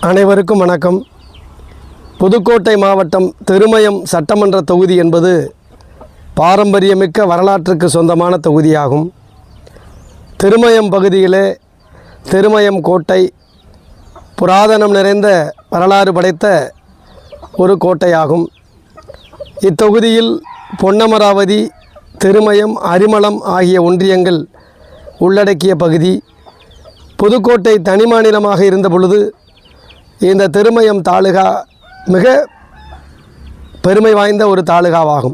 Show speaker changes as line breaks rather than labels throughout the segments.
அனைவருக்கும் வணக்கம். புதுக்கோட்டை மாவட்டம் திருமயம் சட்டமன்ற தொகுதி என்பது பாரம்பரியமிக்க வரலாற்றுக்கு சொந்தமான தொகுதியாகும். திருமயம் பகுதியிலே திருமயம் கோட்டை புராதனம் நிறைந்த வரலாறு படைத்த ஒரு கோட்டையாகும். இத்தொகுதியில் பொன்னமராவதி, திருமயம், அரிமளம் ஆகிய ஒன்றியங்கள் உள்ளடக்கிய பகுதி. புதுக்கோட்டை தனி மாநிலமாக இருந்த பொழுது இந்த திருமயம் தாலுகா மிக பெருமை வாய்ந்த ஒரு தாலுகாவாகும்.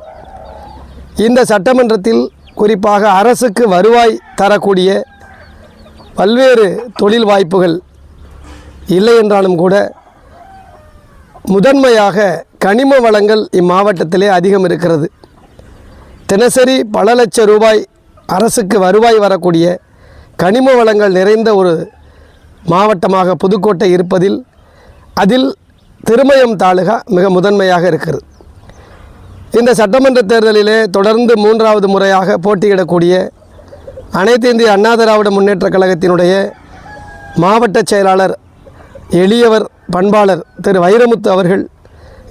இந்த சட்டமன்றத்தில் குறிப்பாக அரசுக்கு வருவாய் தரக்கூடிய பல்வேறு தொழில் வாய்ப்புகள் இல்லை என்றாலும் கூட முதன்மையாக கனிம வளங்கள் இம்மாவட்டத்திலே அதிகம் இருக்கிறது. தினசரி பல லட்சம் ரூபாய் அரசுக்கு வருவாய் வரக்கூடிய கனிம வளங்கள் நிறைந்த ஒரு மாவட்டமாக புதுக்கோட்டை இருப்பதில் அதில் திருமயம் தாலுகா மிக முதன்மையாக இருக்கிறது. இந்த சட்டமன்ற தேர்தலிலே தொடர்ந்து 3வது முறையாக போட்டியிடக்கூடிய அனைத்து இந்திய அண்ணா திராவிட முன்னேற்றக் கழகத்தினுடைய மாவட்ட செயலாளர் எளியவர் பண்பாளர் திரு வைரமுத்து அவர்கள்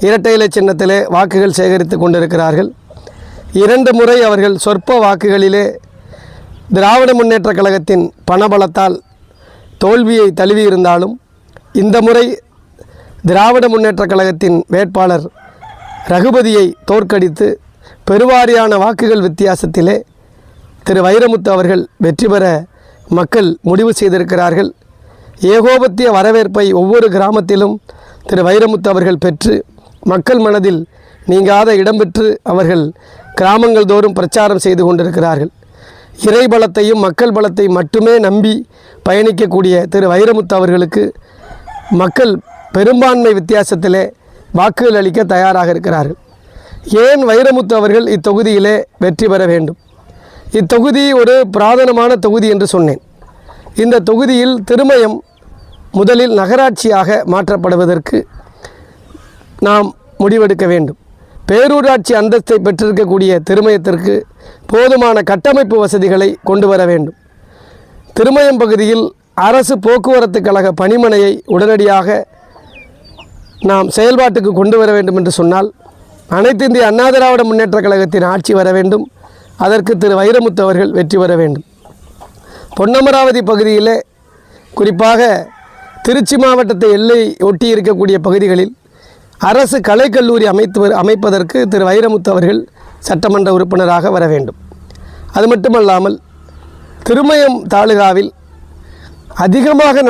இரட்டை இலை சின்னத்திலே வாக்குகள் சேகரித்து கொண்டிருக்கிறார்கள். 2 முறை அவர்கள் சொற்ப வாக்குகளிலே திராவிட முன்னேற்றக் கழகத்தின் பணபலத்தால் தோல்வியை தழுவியிருந்தாலும் இந்த முறை திராவிட முன்னேற்றக் கழகத்தின் வேட்பாளர் ரகுபதியை தோற்கடித்து பெருவாரியான வாக்குகள் வித்தியாசத்திலே திரு வைரமுத்து அவர்கள் வெற்றி பெற மக்கள் முடிவு செய்திருக்கிறார்கள். ஏகோபத்திய வரவேற்பை ஒவ்வொரு கிராமத்திலும் திரு வைரமுத்து அவர்கள் பெற்று மக்கள் மனதில் நீங்காத இடம்பெற்று அவர்கள் கிராமங்கள் தோறும் பிரச்சாரம் செய்து கொண்டிருக்கிறார்கள். இறை பலத்தையும் மக்கள் பலத்தை மட்டுமே நம்பி பயணிக்கக்கூடிய திரு வைரமுத்து அவர்களுக்கு மக்கள் பெரும்பான்மை வித்தியாசத்திலே வாக்குகள் அளிக்க தயாராக இருக்கிறார்கள். ஏன் வைரமுத்து அவர்கள் இத்தொகுதியிலே வெற்றி பெற வேண்டும்? இத்தொகுதி ஒரு புராதனமான தொகுதி என்று சொன்னேன். இந்த தொகுதியில் திருமயம் முதலில் நகராட்சியாக மாற்றப்படுவதற்கு நாம் முடிவெடுக்க வேண்டும். பேரூராட்சி அந்தஸ்தை பெற்றிருக்கக்கூடிய திருமயத்திற்கு போதுமான கட்டமைப்பு வசதிகளை கொண்டு வர வேண்டும். திருமயம் பகுதியில் அரசு போக்குவரத்து கழக பணிமனையை உடனடியாக நாம் செயல்பாட்டுக்கு கொண்டு வர வேண்டும் என்று சொன்னால் அனைத்து இந்திய அண்ணா திராவிட முன்னேற்றக் கழகத்தின் ஆட்சி வர வேண்டும். அதற்கு திரு வைரமுத்து அவர்கள் வெற்றி பெற வேண்டும். பொன்னமராவதி பகுதியிலே குறிப்பாக திருச்சி மாவட்டத்தை எல்லை ஒட்டி இருக்கக்கூடிய பகுதிகளில் அரசு கலைக்கல்லூரி அமைப்பதற்கு திரு வைரமுத்து அவர்கள் சட்டமன்ற உறுப்பினராக வர வேண்டும். அது மட்டுமல்லாமல் திருமயம் தாலுகாவில் அதிகமாக